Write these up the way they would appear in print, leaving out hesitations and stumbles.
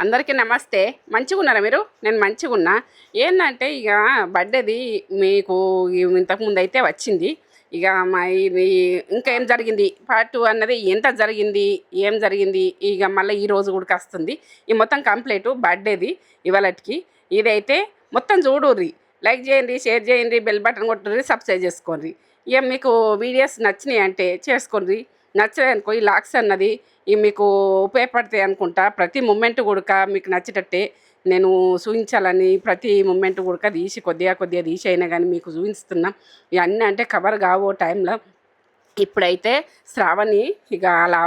అందరికీ నమస్తే. మంచిగున్నారా మీరు? నేను మంచిగున్నా. ఏందంటే ఇక బర్త్‌డేది మీకు ఇంతకుముందయితే వచ్చింది. ఇక ఇది ఇంకా ఏం జరిగింది? పార్ట్ 2 అన్నది ఎంత జరిగింది? ఏం జరిగింది? ఇక మళ్ళీ ఈరోజు గూడాకొస్తుంది. ఈ మొత్తం కంప్లీటు బర్త్‌డేది ఇవాళటికి. ఇదైతే మొత్తం చూడుర్రి. లైక్ చేయండి, షేర్ చేయండి, బెల్ బటన్ కొట్టుర్రి, సబ్స్క్రైబ్ చేసుకోండి. ఇక మీకు వీడియోస్ నచ్చినాయంటే చేసుకోండి. నచ్చలేదనుకో ఈ లాక్స్ అన్నది మీకు ఉపయోగపడతాయి అనుకుంటా. ప్రతి మూమెంట్ కూడక మీకు నచ్చేటట్టే నేను చూయించాలని ప్రతి మూమెంట్ కూడక తీసి కొద్దిగా కొద్దిగా తీసి అయినా కానీ మీకు చూపిస్తున్నా. ఇవన్నీ అంటే కవర్ కావు టైంలో. ఇప్పుడైతే శ్రావణి ఇక అలా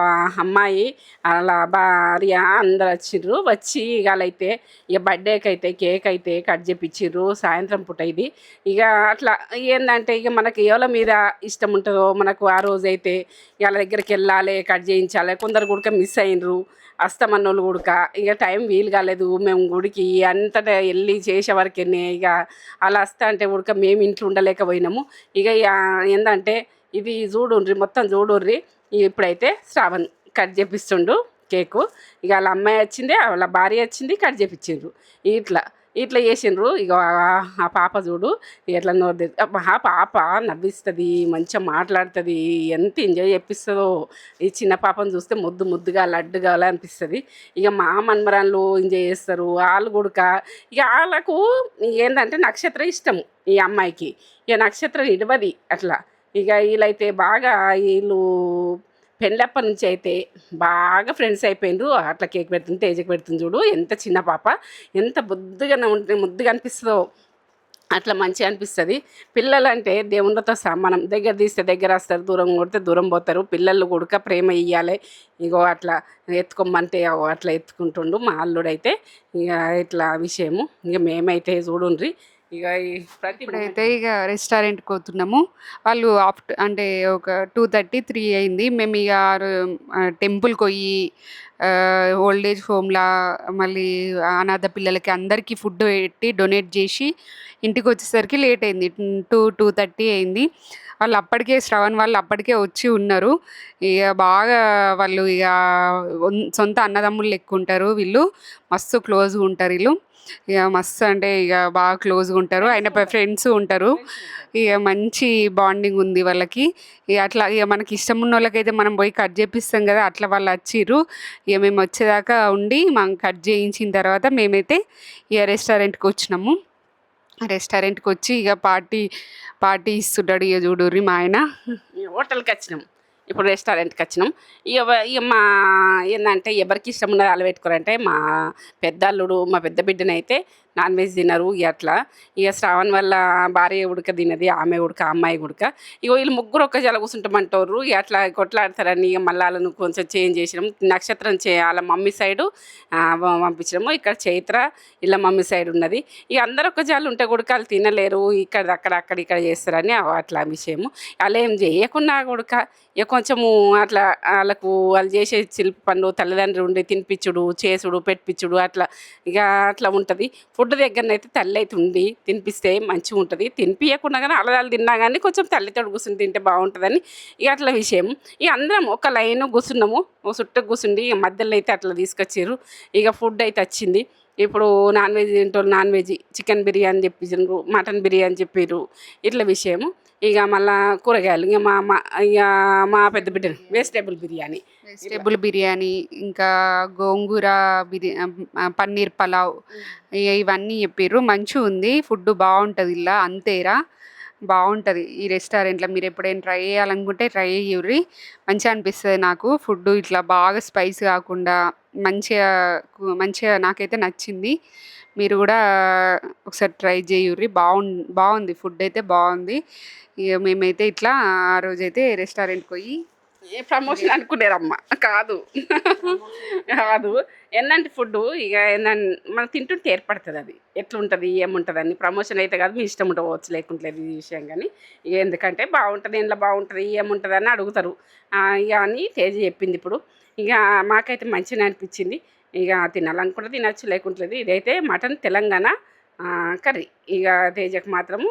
అమ్మాయి అలా భార్య అందరు వచ్చిర్రు. వచ్చి ఇక వాళ్ళైతే ఇక బర్త్డేకి అయితే కేక్ అయితే కట్ చేపించిర్రు సాయంత్రం పూట. ఇది ఇక అట్లా ఏంటంటే ఇక మనకి ఎవరి మీద ఇష్టం ఉంటుందో మనకు ఆ రోజైతే వాళ్ళ దగ్గరికి వెళ్ళాలి, కట్ చేయించాలి. కొందరు కూడా మిస్ అయినరు అస్తమన్నోళ్ళు కూడక ఇక టైం వీలు కాలేదు. మేము గుడికి అంతటా వెళ్ళి చేసే వరకేనే ఇక అలా వస్తా అంటే ఉడక మేము ఇంట్లో ఉండలేకపోయినాము. ఇక ఏంటంటే ఇది చూడుండ్రి, మొత్తం చూడుర్రి. ఇప్పుడైతే శ్రావణ్ కట్ చేపిస్తుండు కేకు. ఇక వాళ్ళ అమ్మాయి వచ్చింది, వాళ్ళ భార్య వచ్చింది, కట్ చేపించిండ్రు. ఇట్లా ఇట్లా చేసిండ్రు. ఇక ఆ పాప చూడు ఎట్లా నోరు ఆ పాప నవ్విస్తుంది, మంచిగా మాట్లాడుతుంది, ఎంత ఎంజాయ్ చేపిస్తుందో. ఈ చిన్న పాపను చూస్తే ముద్దు ముద్దుగా లడ్డుగా అలా అనిపిస్తుంది. ఇక మా మన్మరాళ్ళు ఎంజాయ్ చేస్తారు వాళ్ళు కూడా. ఇక వాళ్ళకు ఏంటంటే నక్షత్రం ఇష్టము ఈ అమ్మాయికి. ఇక నక్షత్రం ఇడవది అట్లా. ఇక వీళ్ళైతే బాగా వీళ్ళు పెళ్ళప్పటి నుంచి అయితే బాగా ఫ్రెండ్స్ అయిపోయిండ్రు. అట్లా కేక్ పెడుతుంది, తేజకి పెడుతుంది చూడు. ఎంత చిన్న పాప ఎంత ముద్దుగా ముద్దుగా అనిపిస్తుందో అట్లా మంచిగా అనిపిస్తుంది. పిల్లలు అంటే దేవుళ్ళతో సమానం. దగ్గర తీస్తే దగ్గర వస్తారు, దూరం కొడితే దూరం పోతారు. పిల్లలు కూడా ప్రేమ ఇవ్వాలి. ఇగో అట్లా ఎత్తుకోమంటే అట్లా ఎత్తుకుంటుండు మా అల్లుడైతే. ఇక ఇట్లా విషయము. ఇక మేమైతే చూడుండ్రి ఇక ఇప్పుడైతే ఇక రెస్టారెంట్కి పోతున్నాము. వాళ్ళు అంటే ఒక 2:30, 3 అయింది. మేము ఇక టెంపుల్కి పోయి ఓల్డ్ ఏజ్ హోమ్లా మళ్ళీ అనాథ పిల్లలకి అందరికీ ఫుడ్ పెట్టి డొనేట్ చేసి ఇంటికి వచ్చేసరికి లేట్ అయింది. 2:30 అయింది. వాళ్ళు అప్పటికే శ్రవణ్ వాళ్ళు అప్పటికే వచ్చి ఉన్నారు. ఇక బాగా వాళ్ళు ఇక సొంత అన్నదమ్ములు లెక్క ఉంటారు వీళ్ళు. మస్తు క్లోజ్గా ఉంటారు వీళ్ళు. ఇక మస్తు అంటే ఇక బాగా క్లోజ్గా ఉంటారు. ఆయన ఫ్రెండ్స్ ఉంటారు. ఇక మంచి బాండింగ్ ఉంది వాళ్ళకి. ఇక అట్లా ఇక మనకి ఇష్టం ఉన్న వాళ్ళకైతే మనం పోయి కట్ చేపిస్తాం కదా, అట్లా వాళ్ళు వచ్చిర్రు. ఇక మేము వచ్చేదాకా ఉండి మనం కట్ చేయించిన తర్వాత మేమైతే ఇక రెస్టారెంట్కి వచ్చినాము. రెస్టారెంట్కి వచ్చి ఇక పార్టీ ఇస్తుంటాడు. ఇక చూడుర్రి మా ఆయన. హోటల్కి వచ్చినాం, ఇప్పుడు రెస్టారెంట్కి వచ్చినాం. ఇక మా ఏంటంటే ఎవరికి ఇష్టం ఉన్నది వాళ్ళు పెట్టుకోరంటే మా పెద్దల్లుడు మా పెద్ద బిడ్డనైతే నాన్ వెజ్ తినరు. ఇక అట్లా ఇక శ్రావణ్ వల్ల భార్య ఉడక తినది, ఆమె ఉడక అమ్మాయి ఉడక. ఇక వీళ్ళు ముగ్గురు ఒక్క జల కూర్చుంటామంటారు. ఇక అట్లా కొట్లాడతారని ఇక మళ్ళీ వాళ్ళను కొంచెం చేంజ్ చేసినాం. నక్షత్రం వాళ్ళ మమ్మీ సైడు పంపించినాము. ఇక్కడ చైత్ర ఇలా మమ్మీ సైడ్ ఉన్నది. ఇక అందరు ఒక్క జాలు ఉంటే కూడా వాళ్ళు తినలేరు. అక్కడ చేస్తారని అట్లా విషయము. అలా ఏం చేయకున్నా కూడా ఇక కొంచెము అట్లా వాళ్ళకు వాళ్ళు చేసే శిల్ప పనులు తల్లిదండ్రులు ఉండి తినిపించుడు, చేసుడు, పెట్టించుడు అట్లా ఇక అట్లా ఉంటుంది. ఫుడ్ దగ్గరనైతే తల్లి అయితే ఉండి తినిపిస్తే మంచిగా ఉంటుంది. తినిపించకుండా కానీ అలదాలు తిన్నా కానీ కొంచెం తల్లితో కూర్చుని తింటే బాగుంటుందని ఇక అట్లా విషయం. ఇక అందరం ఒక లైన్ కూర్చున్నాము, ఒక చుట్టూ కూర్చుండి ఇక మధ్యలో అయితే అట్లా తీసుకొచ్చారు. ఇక ఫుడ్ అయితే వచ్చింది. ఇప్పుడు నాన్ వెజ్ తింటారు, నాన్ వెజ్ చికెన్ బిర్యానీ చెప్పించారు, మటన్ బిర్యానీ చెప్పారు. ఇట్లా విషయము. ఇక మళ్ళా కూరగాయలు ఇక మా పెద్ద బిడ్డ వెజిటేబుల్ బిర్యానీ, ఇంకా గోంగూర పన్నీర్ పలావ్ ఇవన్నీ చెప్పారు. మంచిగా ఉంది ఫుడ్, బాగుంటుంది. ఇలా అంతేరా బాగుంటుంది ఈ రెస్టారెంట్లో. మీరు ఎప్పుడైనా ట్రై చేయాలనుకుంటే ట్రై చేయుర్రి. మంచిగా అనిపిస్తుంది నాకు ఫుడ్. ఇట్లా బాగా స్పైస్ కాకుండా మంచిగా మంచిగా నాకైతే నచ్చింది. మీరు కూడా ఒకసారి ట్రై చేయుర్రి. బాగుంది ఫుడ్ అయితే బాగుంది. ఇక మేమైతే ఇట్లా ఆ రోజైతే రెస్టారెంట్కి పోయి ప్రమోషన్ అనుకునేరమ్మ కాదు కాదు ఏంటంటే ఫుడ్ ఇక ఏంటంటే మనం తింటుంటే ఏర్పడుతుంది. అది ఎట్లుంటుంది ఏముంటుంది అని ప్రమోషన్ అయితే కాదు, మీ ఇష్టం ఉండవచ్చు లేకుంటలేదు ఈ విషయం. కానీ ఇక ఎందుకంటే బాగుంటుంది, ఇంట్లో బాగుంటుంది ఏముంటుంది అని అడుగుతారు. ఇక అని తేజ చెప్పింది. ఇప్పుడు ఇక మాకైతే మంచిగా అనిపించింది. ఇక తినాలనుకుంటే తినచ్చు, లేకుంటలేదు. ఇదైతే మటన్ తెలంగాణ కర్రీ. ఇక తేజకు మాత్రము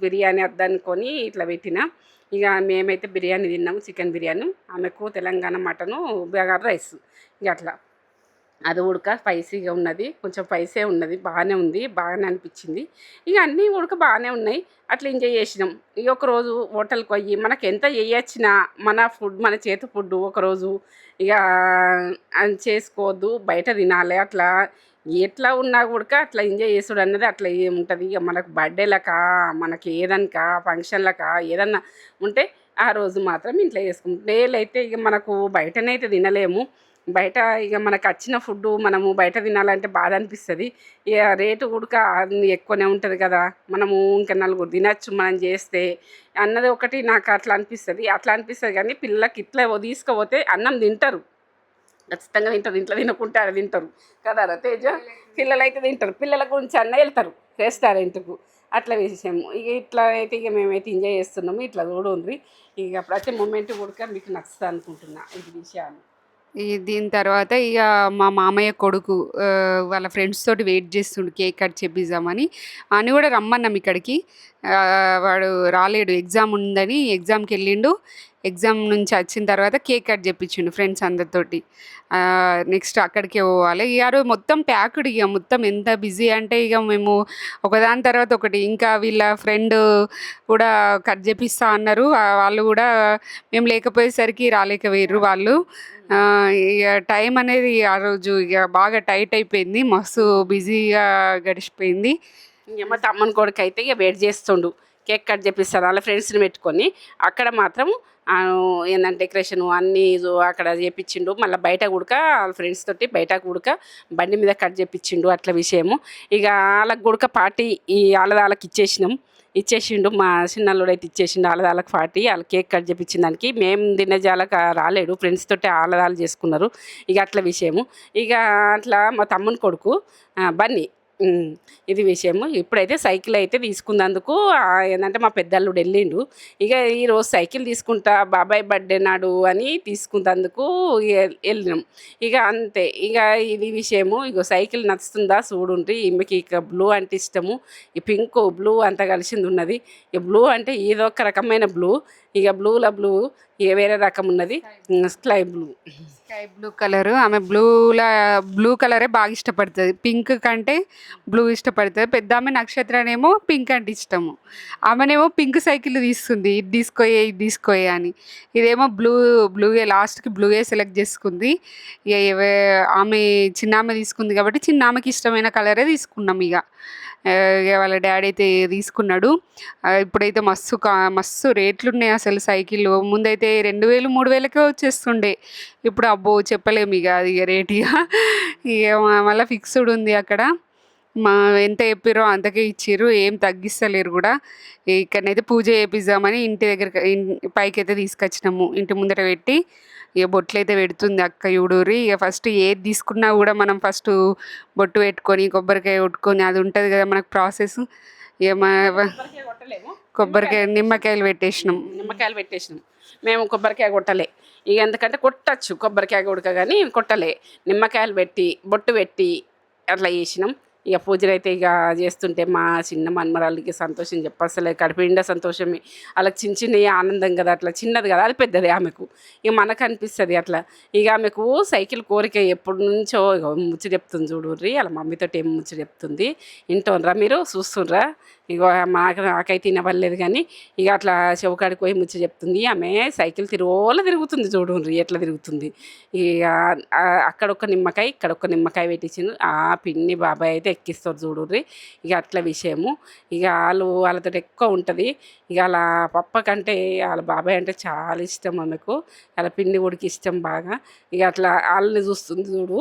బిర్యానీ వద్దనుకొని ఇట్లా పెట్టిన. ఇక మేమైతే బిర్యానీ తిన్నాము, చికెన్ బిర్యానీ. ఆమెకు తెలంగాణ మటను బగారా రైస్. ఇక అట్లా అది ఉడక స్పైసీగా ఉన్నది, కొంచెం స్పైసే ఉన్నది, బాగానే ఉంది, బాగానే అనిపించింది. ఇక అన్నీ ఉడక బాగానే ఉన్నాయి. అట్లా ఎంజాయ్ చేసినాం. ఇక ఒకరోజు హోటల్కి పోయి మనకు ఎంత చేయొచ్చినా మన ఫుడ్ మన చేతి ఫుడ్ ఒకరోజు ఇక అది చేసుకోవద్దు, బయట తినాలి. అట్లా ఎట్లా ఉన్నా కూడా అట్లా ఎంజాయ్ చేసుడు అన్నది అట్లా ఏముంటుంది. ఇక మనకు బర్త్డేలకా, మనకి ఏదనకా ఫంక్షన్లకా ఏదన్నా ఉంటే ఆ రోజు మాత్రం ఇంట్లో చేసుకుంటాం. డైలీ అయితే ఇక మనకు బయటనైతే తినలేము. బయట ఇక మనకు వచ్చిన ఫుడ్డు మనము బయట తినాలంటే బాధ అనిపిస్తుంది. ఇక రేటు కూడా ఎక్కువనే ఉంటుంది కదా, మనము ఇంకా నలుగురు తినచ్చు మనం చేస్తే అన్నది ఒకటి నాకు అట్లా అనిపిస్తుంది. అట్లా అనిపిస్తుంది కానీ పిల్లలకి ఇట్లా తీసుకుపోతే అన్నం తింటారు, ఖచ్చితంగా తింటారు. ఇంట్లో తినకుంటే అది తింటారు కదా తేజ. పిల్లలు అయితే తింటారు, పిల్లల గురించి అన్న వెళ్తారు రెస్టారెంట్కు. అట్లా విషయము. ఇక ఇట్లా అయితే ఇక మేమైతే ఎంజాయ్ చేస్తున్నాము. ఇట్లా చూడండి, ఇక ప్రతి మూమెంట్ కూడా మీకు నచ్చుతుంది అనుకుంటున్నా ఇది విషయాలు. దీని తర్వాత ఇక మా మామయ్య కొడుకు వాళ్ళ ఫ్రెండ్స్ తోటి వెయిట్ చేస్తుండు కేక్ కట్ చేపిద్దామని. అని కూడా రమ్మన్నాం ఇక్కడికి. వాడు రాలేడు, ఎగ్జామ్ ఉందని ఎగ్జామ్కి వెళ్ళిండు. ఎగ్జామ్ నుంచి వచ్చిన తర్వాత కేక్ కట్ చేపించిండు ఫ్రెండ్స్ అందరితోటి. నెక్స్ట్ అక్కడికే పోవాలి. ఇక రోజు మొత్తం ప్యాక్డ్, ఇక మొత్తం ఎంత బిజీ అంటే ఇక మేము ఒకదాని తర్వాత ఒకటి. ఇంకా వీళ్ళ ఫ్రెండ్ కూడా కట్ చేపిస్తా అన్నారు. వాళ్ళు కూడా మేము లేకపోయేసరికి రాలేకపోయారు వాళ్ళు. ఇక టైం అనేది ఆ రోజు ఇక బాగా టైట్ అయిపోయింది, మస్తు బిజీగా గడిచిపోయింది. ఇంక మా తమ్మని కొడుకు అయితే ఇక వెయిట్ చేస్తుండు, కేక్ కట్ చేపిస్తాను వాళ్ళ ఫ్రెండ్స్ని పెట్టుకొని. అక్కడ మాత్రం ఏంటంటే డెకరేషను అన్నీ అక్కడ చేపించిండు. మళ్ళీ బయట కూడక వాళ్ళ ఫ్రెండ్స్ తోటి బయట కూడక బండి మీద కట్ చేపించిండు. అట్లా విషయము. ఇక వాళ్ళకి కూడక పార్టీ ఈ వాళ్ళకి ఇచ్చేసిండు. మా చిన్నల్లుడు అయితే ఇచ్చేసిండు వాళ్ళకి పార్టీ. వాళ్ళు కేక్ కట్ చేపించిన దానికి మేము తినేజాలకు రాలేడు, ఫ్రెండ్స్ తోటి వాళ్ళ చేసుకున్నారు. ఇక అట్లా విషయము. ఇక అట్లా మా తమ్ముని కొడుకు బన్నీ, ఇది విషయము. ఇప్పుడైతే సైకిల్ అయితే తీసుకున్నందుకు ఏంటంటే మా పెద్దల్లుడు వెళ్ళిండు. ఇక ఈరోజు సైకిల్ తీసుకుంటా బాబాయ్ బర్త్డే నాడు అని తీసుకున్నందుకు వెళ్ళినాం. ఇక అంతే. ఇక ఇది విషయము. ఇక సైకిల్ నచ్చుతుందా చూడుండ్రి. ఈమెకి ఇక బ్లూ అంటే ఇష్టము. ఈ పింక్ బ్లూ అంతా కలిసింది ఉన్నది. ఈ బ్లూ అంటే ఏదో ఒక రకమైన బ్లూ. ఇక బ్లూ ఇక వేరే రకం ఉన్నది, స్కై బ్లూ కలరు. ఆమె బ్లూ కలరే బాగా ఇష్టపడుతుంది, పింక్ కంటే బ్లూ ఇష్టపడుతుంది. పెద్ద ఆమె నక్షత్రానేమో పింక్ అంటే ఇష్టము. ఆమెనేమో పింక్ సైకిల్ తీస్తుంది, ఇది తీసుకోయే అని. ఇదేమో బ్లూయే, లాస్ట్కి బ్లూయే సెలెక్ట్ చేసుకుంది. ఇక ఆమె చిన్నామె తీసుకుంది కాబట్టి చిన్నామెకి ఇష్టమైన కలరే తీసుకున్నాం. ఇక వాళ్ళ డాడీ అయితే తీసుకున్నాడు. ఇప్పుడైతే మస్తు రేట్లు ఉన్నాయి అసలు సైకిల్. ముందైతే 2000 3000కే వచ్చేస్తుండే. ఇప్పుడు అబ్బో చెప్పలేము ఇక అది రేట్. ఇక మళ్ళీ ఫిక్స్డ్ ఉంది అక్కడ. ఎంత చెప్పిరో అంతకే ఇచ్చిర్రు, ఏం తగ్గిస్తలేరు కూడా. ఇక్కడనైతే పూజ చేపిద్దామని ఇంటి దగ్గర పైకి అయితే తీసుకొచ్చినాము. ఇంటి ముందర పెట్టి ఇక బొట్లు అయితే పెడుతుంది అక్క యూడూరి. ఇక ఫస్ట్ ఏది తీసుకున్నా కూడా మనం ఫస్ట్ బొట్టు పెట్టుకొని కొబ్బరికాయ కొట్టుకొని అది ఉంటుంది కదా మనకు ప్రాసెస్. ఇక కొబ్బరికాయ నిమ్మకాయలు పెట్టేసినాం. మేము కొబ్బరికాయ కొట్టలే. ఇక ఎందుకంటే కొట్టచ్చు కొబ్బరికాయ కొడక, కానీ కొట్టలే. నిమ్మకాయలు పెట్టి బొట్టు పెట్టి అట్లా చేసినాం. ఇక పూజలు అయితే ఇక చేస్తుంటే మా చిన్న మన్మరాళ్ళకి సంతోషం చెప్పసలే, కడుపునిండా సంతోషమే. వాళ్ళకి చిన్న ఆనందం కదా, అట్లా చిన్నది కదా, అది పెద్దది ఆమెకు. ఇక మనకు అనిపిస్తుంది అట్లా. ఇక ఆమెకు సైకిల్ కోరిక ఎప్పటి నుంచో ఇక ముచ్చట చెప్తుంది చూడుర్రి. వాళ్ళ మమ్మీతో ఏం ముచ్చట చెప్తుంది వింటోనరా మీరు, చూస్తుండ్రా. ఇక నాకైతే వినవలేదు కానీ ఇక అట్లా చెవుకాడికి పోయి ముచ్చట చెప్తుంది. ఆమె సైకిల్ తిరుగుతుంది చూడుర్రి ఎట్లా తిరుగుతుంది. ఇక అక్కడ ఒక నిమ్మకాయ ఇక్కడ ఒక నిమ్మకాయ పెట్టించింది. ఆ పిన్ని బాబాయ్ అయితే ఎక్కిస్తారు చూడుర్రి. ఇక అట్లా విషయము. ఇక వాళ్ళతో ఎక్కువ ఉంటుంది. ఇక వాళ్ళ పప్ప కంటే వాళ్ళ బాబాయ్ అంటే చాలా ఇష్టం ఆమెకు. వాళ్ళ పిన్ని కొడుకు ఇష్టం బాగా. ఇక అట్లా వాళ్ళని చూస్తుంది చూడు.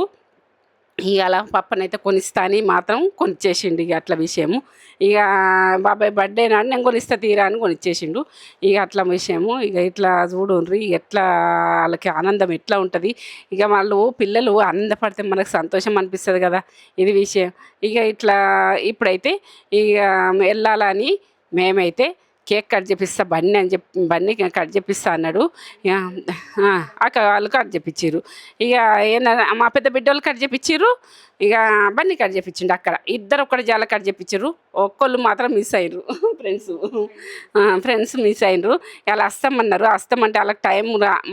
ఇక అలా పప్పనైతే కొనిస్తా అని మాత్రం కొనిచ్చేసిండు. ఇక అట్లా విషయము. ఇక బాబాయ్ బర్త్డే నాడు నేను కొనిస్తా తీరా అని కొనిచ్చేసిండు. ఇక అట్లా విషయము. ఇక ఇట్లా చూడుండ్రి ఎట్లా వాళ్ళకి ఆనందం ఎట్లా ఉంటుంది. ఇక వాళ్ళు పిల్లలు ఆనందపడితే మనకు సంతోషం అనిపిస్తుంది కదా, ఇది విషయం. ఇక ఇట్లా ఇప్పుడైతే ఇక వెళ్ళాలని మేమైతే కేక్ కట్ చేపిస్తా బన్నీ కట్ చేపిస్తా అన్నాడు. ఇక అక్క వాళ్ళు కట్ చేపించారు. ఇక ఏంటంటే మా పెద్ద బిడ్డోళ్ళు కట్ చేపించారు. ఇక బన్నీ కట్ చేపించిండు అక్కడ. ఇద్దరు ఒక్కటి జాల కట్ చేపించారు, ఒక్కళ్ళు మాత్రం మిస్ అయ్యారు. ఫ్రెండ్స్ మిస్ అయినరు. ఇలా వస్తామన్నారు. వస్తామంటే వాళ్ళకి టైం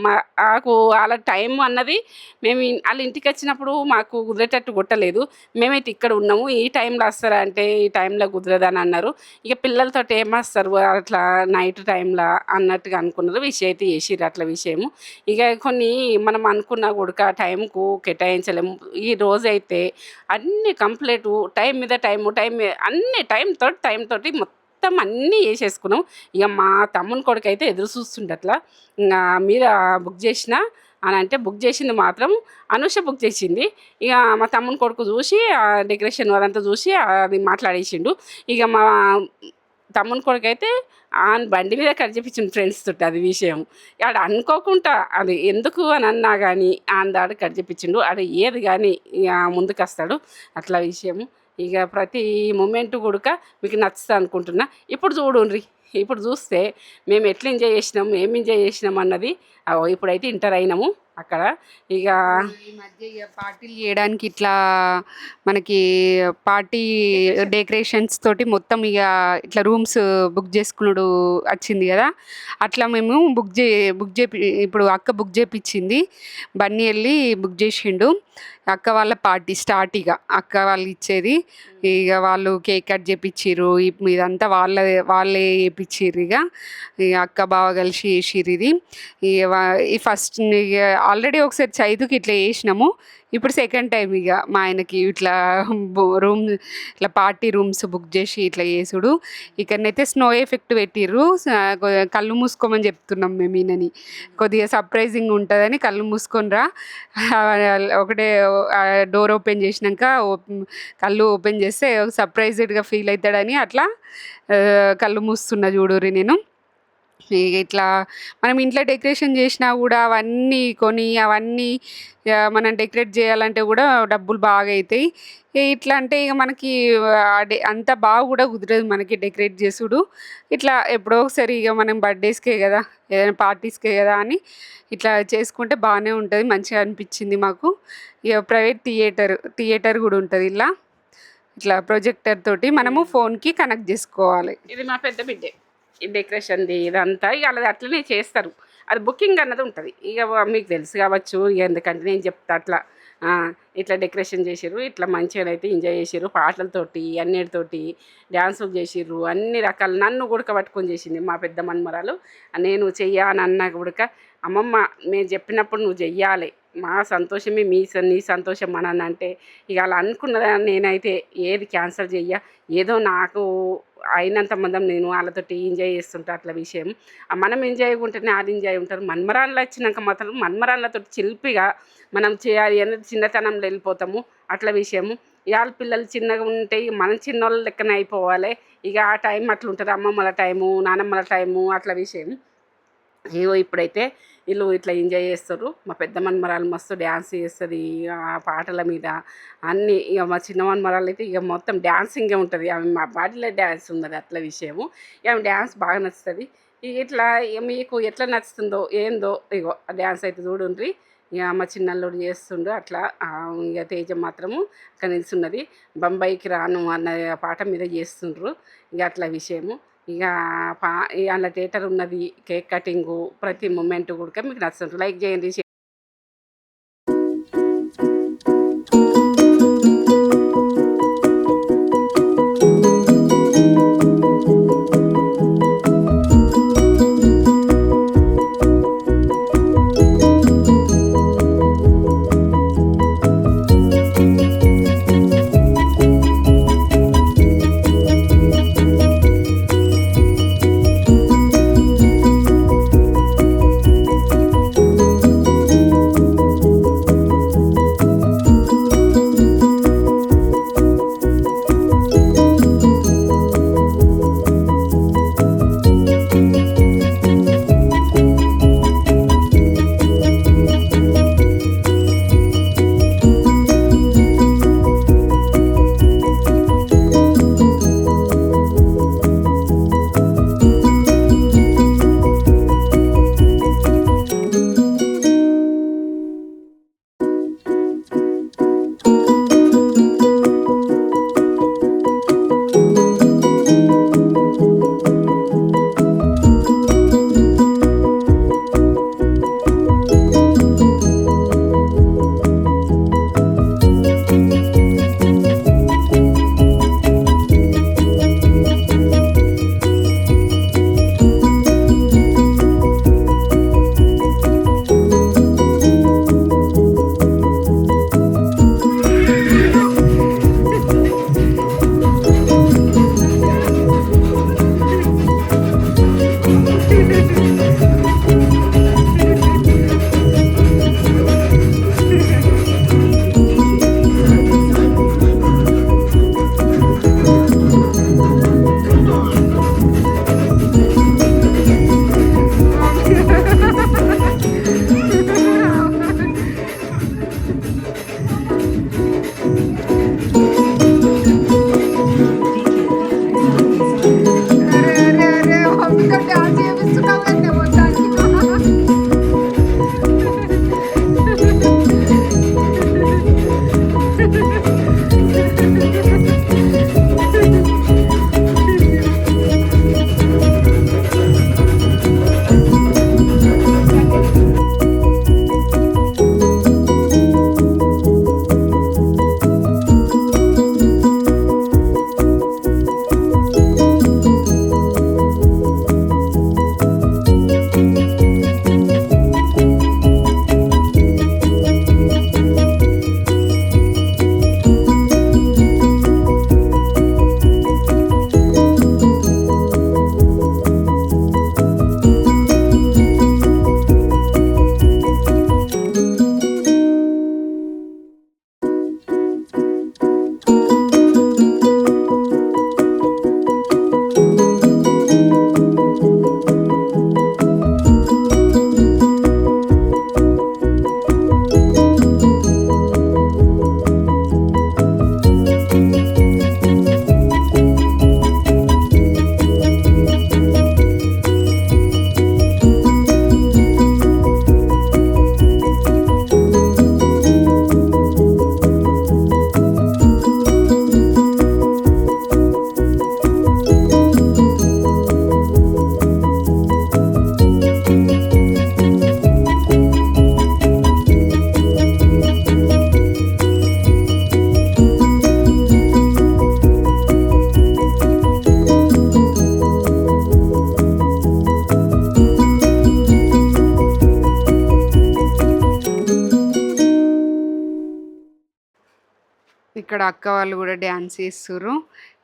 మాకు వాళ్ళ టైం అన్నది మేము వాళ్ళ ఇంటికి వచ్చినప్పుడు మాకు కుదిరేటట్టు కొట్టలేదు. మేమైతే ఇక్కడ ఉన్నాము, ఈ టైంలో వస్తారా అంటే ఈ టైంలో కుదరదని అన్నారు. ఇక పిల్లలతో ఏమొస్తారు అట్లా నైట్ టైంలో అన్నట్టుగా అనుకున్నారు. విషయం అయితే చేసిర్రు అట్లా విషయము. ఇక కొన్ని మనం అనుకున్నా కూడా టైంకు కేటాయించలేము. ఈ రోజైతే అన్నీ కంప్లీట్ టైం మీద అన్ని టైం తోటి మొత్తం అన్నీ చేసేసుకున్నాం. ఇక మా తమ్ముని కొడుకు అయితే ఎదురు చూస్తుండే అట్లా మీద బుక్ చేసిన అని అంటే బుక్ చేసింది మాత్రం అనుష బుక్ చేసింది. ఇక మా తమ్ముని కొడుకు చూసి డెకరేషన్ అదంతా చూసి అది మాట్లాడేసిండు. ఇక మా తమ్ముని కొడుకు అయితే బండి మీద కట్ చేపించిండు ఫ్రెండ్స్ తోటి. అది విషయం ఆడ అనుకోకుండా అది ఎందుకు అని అన్నా కానీ దాడు కట్ చేపించిండు. ఆడ ఏది కానీ ఇక ముందుకు వస్తాడు అట్లా విషయము. ఇక ప్రతి మూమెంట్ కూడా మీకు నచ్చుతుంది అనుకుంటున్నా. ఇప్పుడు చూడుండ్రి, ఇప్పుడు చూస్తే మేము ఎట్లా ఎంజాయ్ చేసినాం, ఏం ఎంజాయ్ చేసినాం అన్నది. ఇప్పుడైతే ఇంటర్ అయినాము అక్కడ. ఇక ఈ మధ్య ఇక పార్టీలు చేయడానికి ఇట్లా మనకి పార్టీ డెకరేషన్స్ తోటి మొత్తం ఇక ఇట్లా రూమ్స్ బుక్ చేసుకున్నాడు వచ్చింది కదా. అట్లా మేము ఇప్పుడు అక్క బుక్ చేపించింది. బన్నీ వెళ్ళి బుక్ చేసిండు. అక్క వాళ్ళ పార్టీ స్టార్ట్. ఇక అక్క వాళ్ళు ఇచ్చేది. ఇక వాళ్ళు కేక్ కట్ చేపించిర్రు. ఇదంతా వాళ్ళే చేపించిర్రు. ఇక అక్క బాగా కలిసి చేసిర్రు ఇది. ఈ ఫస్ట్ ఇక ఆల్రెడీ ఒకసారి చైతుకి ఇట్లా చేసినాము. ఇప్పుడు సెకండ్ టైం ఇక మా ఆయనకి ఇట్లా రూమ్ ఇట్లా పార్టీ రూమ్స్ బుక్ చేసి ఇట్లా చేసుడు. ఇక్కడనైతే స్నో ఎఫెక్ట్ పెట్టిర్రు. కళ్ళు మూసుకోమని చెప్తున్నాం మేము ఈయనని. కొద్దిగా సర్ప్రైజింగ్ ఉంటుందని కళ్ళు మూసుకొని రా, ఒకటే డోర్ ఓపెన్ చేసినాక కళ్ళు ఓపెన్ చేస్తే సర్ప్రైజ్డ్గా ఫీల్ అవుతాడని అట్లా కళ్ళు మూస్తున్నా చూడుర్రి నేను. ఇట్లా మనం ఇంట్లో డెకరేషన్ చేసినా కూడా అవన్నీ మనం డెకరేట్ చేయాలంటే కూడా డబ్బులు బాగా అవుతాయి. ఇట్లా అంటే ఇక మనకి అంత బాగా కూడా కుదరదు మనకి డెకరేట్ చేసుడు. ఇట్లా ఎప్పుడో ఒకసారి ఇక మనం బర్త్డేస్కే కదా, ఏదైనా పార్టీస్కే కదా అని ఇట్లా చేసుకుంటే బాగానే ఉంటుంది, మంచిగా అనిపించింది మాకు. ఇక ప్రైవేట్ థియేటర్ కూడా ఉంటుంది. ఇట్లా ప్రొజెక్టర్ తోటి మనము ఫోన్కి కనెక్ట్ చేసుకోవాలి. ఇది మా పెద్ద బిడ్డే ఈ డెకరేషన్ది ఇదంతా. ఇక అలాది అట్లనే చేస్తారు. అది బుకింగ్ అన్నది ఉంటుంది. ఇక మీకు తెలుసు కావచ్చు, ఎందుకంటే నేను చెప్తా అట్లా ఇట్లా డెకరేషన్ చేసిర్రు. ఇట్లా మంచిగా అయితే ఎంజాయ్ చేసిర్రు. పాటలతోటి అన్నిటితోటి డ్యాన్సులు చేసిర్రు. అన్ని రకాల నన్ను గుడక పట్టుకొని చేసింది మా పెద్ద మన్మరాలు. నేను చెయ్యానన్నా గుడక అమ్మమ్మ మేము చెప్పినప్పుడు నువ్వు చెయ్యాలి, మా సంతోషమే నీ సంతోషం అని అంటే ఇక అలా అనుకున్నదాన్ని నేనైతే ఏది క్యాన్సల్ ఏదో నాకు అయినంత మందం నేను వాళ్ళతోటి ఎంజాయ్ చేస్తుంటా అట్లా విషయం. మనం ఎంజాయ్ ఉంటేనే వాళ్ళు ఎంజాయ్ ఉంటారు. మన్మరాళ్ళు వచ్చినాక మాత్రం మన్మరాళ్ళతో చిలిపిగా మనం చేయాలి అనేది చిన్నతనంలో వెళ్ళిపోతాము అట్లా విషయము. వాళ్ళ పిల్లలు చిన్నగా ఉంటే మనం చిన్నోళ్ళ లెక్కనే అయిపోవాలి. ఇక ఆ టైం అట్లా ఉంటుంది, అమ్మమ్మల టైము నానమ్మల టైము అట్లా విషయం. ఇప్పుడైతే వీళ్ళు ఇట్లా ఎంజాయ్ చేస్తారు. మా పెద్ద మన్మరాలు మస్తు డ్యాన్స్ చేస్తుంది ఆ పాటల మీద అన్నీ. ఇక మా చిన్న మన్మరాలు అయితే ఇక మొత్తం డ్యాన్సింగే ఉంటుంది. ఆమె మా బాడీలో డ్యాన్స్ ఉన్నది అట్లా విషయము. ఆమె డ్యాన్స్ బాగా నచ్చుతుంది. ఇట్లా మీకు ఎట్లా నచ్చుతుందో ఏందో ఇగో డ్యాన్స్ అయితే చూడుండ్రి. ఇక మా చిన్నల్లుడు చేస్తుండు అట్లా. ఇక తేజ మాత్రము అక్కడ నిల్చున్నది. బొంబాయికి రాను అన్న పాట మీద చేస్తుండ్రు. ఇక అట్లా విషయము. ఇక అందులో థియేటర్ ఉన్నది, కేక్ కటింగు ప్రతి మూమెంట్ కూడా మీకు నచ్చుతుంది. లైక్ చేయండి. ఇక్కడ అక్క వాళ్ళు కూడా డ్యాన్స్ చేస్తుర్రు.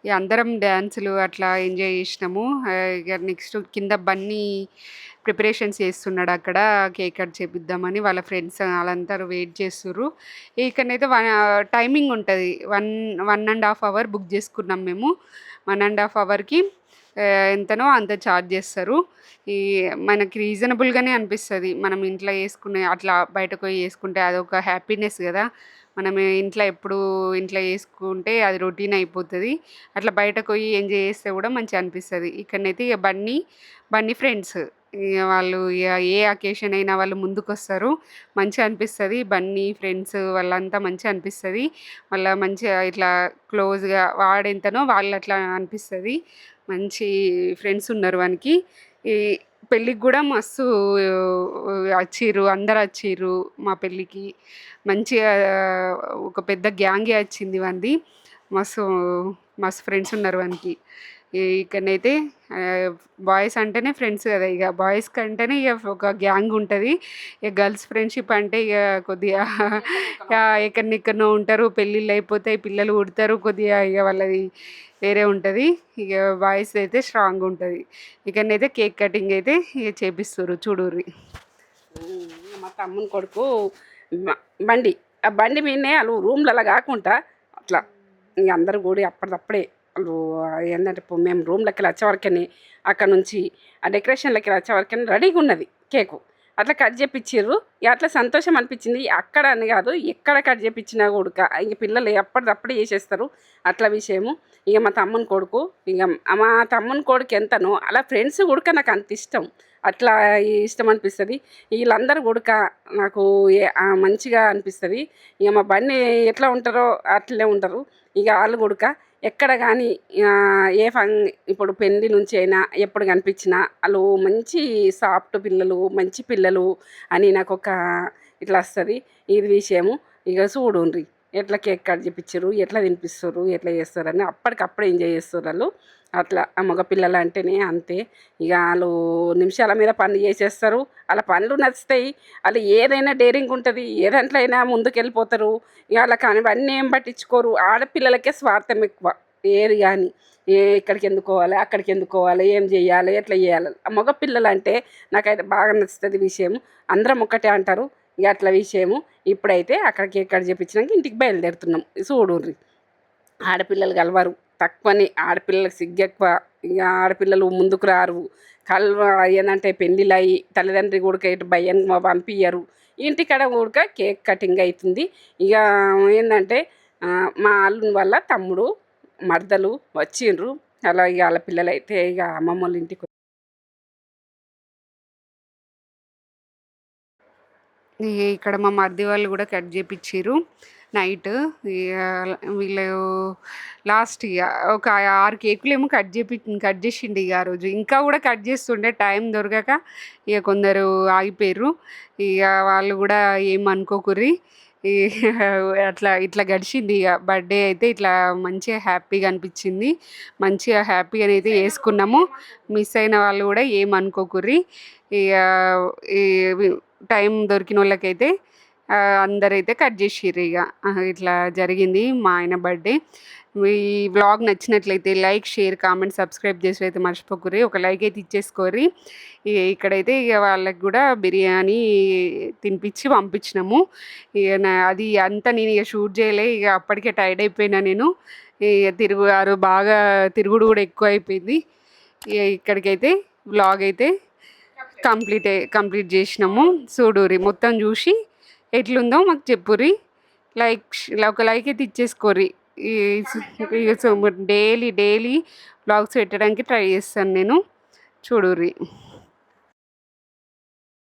ఇక అందరం డ్యాన్సులు అట్లా ఎంజాయ్ చేసినాము. ఇక నెక్స్ట్ కింద బన్నీ ప్రిపరేషన్స్ చేస్తున్నాడు అక్కడ, కేక్ కట్ చేపిద్దామని వాళ్ళ ఫ్రెండ్స్ వాళ్ళందరూ వెయిట్ చేస్తుర్రు. ఇక్కడనైతే టైమింగ్ ఉంటుంది, 1.5 అవర్ బుక్ చేసుకున్నాం మేము. 1.5 అవర్కి ఎంతనో అంత ఛార్జ్ చేస్తారు. ఈ మనకి రీజనబుల్గానే అనిపిస్తుంది. మనం ఇంట్లో చేసుకునే అట్లా బయటకు పోయి చేసుకుంటే అదొక హ్యాపీనెస్ కదా. మనం ఇంట్లో చేసుకుంటే అది రొటీన్ అయిపోతుంది. అట్లా బయటకు పోయి ఎంజాయ్ చేస్తే కూడా మంచిగా అనిపిస్తుంది. ఇక్కడనైతే ఇక బన్నీ ఫ్రెండ్స్ ఇక వాళ్ళు ఏ అకేషన్ అయినా వాళ్ళు ముందుకొస్తారు, మంచిగా అనిపిస్తుంది. బన్నీ ఫ్రెండ్స్ వాళ్ళంతా మంచిగా అనిపిస్తుంది. వాళ్ళ మంచిగా ఇట్లా క్లోజ్గా వాడెంతనో వాళ్ళు అట్లా అనిపిస్తుంది. మంచి ఫ్రెండ్స్ ఉన్నారు వానికి. ఈ పెళ్ళికి కూడా మస్తు అందరు వచ్చిర్రు మా పెళ్ళికి. మంచిగా ఒక పెద్ద గ్యాంగే వచ్చింది వానిది. మస్తు మస్తు ఫ్రెండ్స్ ఉన్నారు వానికి. ఇక్కడనైతే బాయ్స్ అంటేనే ఫ్రెండ్స్ కదా, ఇక బాయ్స్ కంటేనే ఇక ఒక గ్యాంగ్ ఉంటుంది. ఇక గర్ల్స్ ఫ్రెండ్షిప్ అంటే ఇక కొద్దిగా ఎక్కడెక్కడనో ఉంటారు, పెళ్ళిళ్ళు అయిపోతాయి, పిల్లలు పుడతారు, కొద్దిగా ఇక వాళ్ళది వేరే ఉంటుంది. ఇక బాయ్స్ అయితే స్ట్రాంగ్ ఉంటుంది. ఇక్కడనైతే కేక్ కటింగ్ అయితే ఇక చేపిస్తారు చూడుర్రి. మా తమ్ముని కొడుకు బండి, ఆ బండి మీదనే వాళ్ళు రూమ్లలో కాకుండా అట్లా ఇంక అందరూ కూడా అప్పటిదప్పుడే వాళ్ళు ఏంటంటే మేము రూమ్లోకి వచ్చేవరకని అక్కడ నుంచి ఆ డెకరేషన్లోకి వచ్చేవరకని రెడీగా ఉన్నది కేకు. అట్లా కట్ చేయించారు. అట్లా సంతోషం అనిపించింది. అక్కడ అని కాదు, ఎక్కడ కట్ చేయించినా కూడా ఇంక పిల్లలు అప్పటిదప్పుడే చేసేస్తారు. అట్లా విషయము. ఇక మా తమ్ముని కొడుకు, ఇక మా తమ్ముని కొడుకు ఎంతనో అలా ఫ్రెండ్స్ కూడా నాకు అంత ఇష్టం. అట్లా ఇష్టం అనిపిస్తుంది. వీళ్ళందరూ కూడా నాకు మంచిగా అనిపిస్తుంది. ఇక మా బండి ఎట్లా ఉంటారో అట్లే ఉంటారు. ఇక వాళ్ళు కూడా ఎక్కడ కానీ ఇప్పుడు పెళ్ళి నుంచి అయినా ఎప్పుడు కనిపించినా వాళ్ళు మంచి సాఫ్ట్ పిల్లలు, మంచి పిల్లలు అని నాకు ఒక ఇట్లా వస్తుంది ఇది విషయము. ఇక చూడుండ్రి ఎట్లా కేక్ కట్ చేయించారు, ఎట్లా తినిపిస్తారు, ఎట్లా చేస్తారు అని అప్పటికప్పుడు ఎంజాయ్ చేస్తారు వాళ్ళు. అట్లా ఆ మగ పిల్లలు అంటేనే అంతే. ఇక వాళ్ళు నిమిషాల మీద పనులు చేసేస్తారు. వాళ్ళ పనులు నచ్చుతాయి. వాళ్ళు ఏదైనా డేరింగ్ ఉంటుంది, ఏ దాంట్లో అయినా ముందుకు వెళ్ళిపోతారు. ఇక వాళ్ళ కానీ అన్నీ ఏం పట్టించుకోరు. ఆడపిల్లలకే స్వార్థం ఎక్కువ. ఏది కానీ ఇక్కడికి ఎందుకోవాలి, అక్కడికి ఎందుకోవాలి, ఏం చేయాలి, ఎట్లా చేయాలి. ఆ మగ పిల్లలు అంటే నాకైతే బాగా నచ్చుతుంది విషయం. అందరం ఒక్కటే అంటారు. ఇక అట్లా విషయము. ఇప్పుడైతే అక్కడ కేక్ కట్ చేయించినాక ఇంటికి బయలుదేరుతున్నాం. చూడుర్రి ఆడపిల్లలు కలవరు, తక్కువని. ఆడపిల్లలకు సిగ్గు ఎక్కువ. ఇక ఆడపిల్లలు ముందుకు రారు. ఏంటంటే పెళ్ళిళ్ళు అయ్యి తల్లిదండ్రి కూడా ఇటు భయ్యను పంపించరు. ఇంటికాడ కూడా కేక్ కటింగ్ అవుతుంది. ఇక ఏంటంటే మా అల్లుని వల్ల తమ్ముడు మరదలు వచ్చిండ్రు. అలా ఇక వాళ్ళ పిల్లలు అయితే ఇక అమ్మమ్మ వాళ్ళ ఇంటికి ఇక్కడ మా మరిది వాళ్ళు కూడా కట్ చేయించారు నైట్. వీళ్ళు లాస్ట్ ఇక ఒక 6 కేకులు ఏమో కట్ చేసిండు ఇక ఆ రోజు. ఇంకా కూడా కట్ చేస్తుండే టైం దొరకక ఇక కొందరు ఆగిపోయారు. ఇక వాళ్ళు కూడా ఏమనుకోకుర్రి. ఇట్లా గడిచింది ఇక బర్త్డే అయితే. ఇట్లా మంచిగా హ్యాపీగా అనిపించింది. మంచిగా హ్యాపీగానైతే చేసుకున్నాము. మిస్ అయిన వాళ్ళు కూడా ఏమనుకోకుర్రి. ఇక ఈ టైం దొరికిన వాళ్ళకైతే అందరైతే కట్ చేసిర్రు. ఇక ఇట్లా జరిగింది మా ఆయన బర్త్డే. ఈ వ్లాగ్ నచ్చినట్లయితే లైక్, షేర్, కామెంట్, సబ్స్క్రైబ్ చేసి అయితే మర్చిపోకుర్రి. ఒక లైక్ అయితే ఇచ్చేసుకోర్రి. ఇక్కడైతే ఇక వాళ్ళకి కూడా బిర్యానీ తినిపించి పంపించినాము. ఇక అది అంతా నేను ఇక షూట్ చేయలే. ఇక అప్పటికే టైర్డ్ అయిపోయినా నేను. ఇక బాగా తిరుగుడు కూడా ఎక్కువ అయిపోయింది. ఇక ఇక్కడికైతే వ్లాగ్ అయితే కంప్లీట్ చేసినాము. చూడుర్రి మొత్తం చూసి ఎట్లుందో మాకు చెప్పుర్రి. ఒక లైక్ అయితే ఇచ్చేసుకోర్రి. డైలీ వ్లాగ్స్ పెట్టడానికి ట్రై చేస్తాను నేను. చూడుర్రి.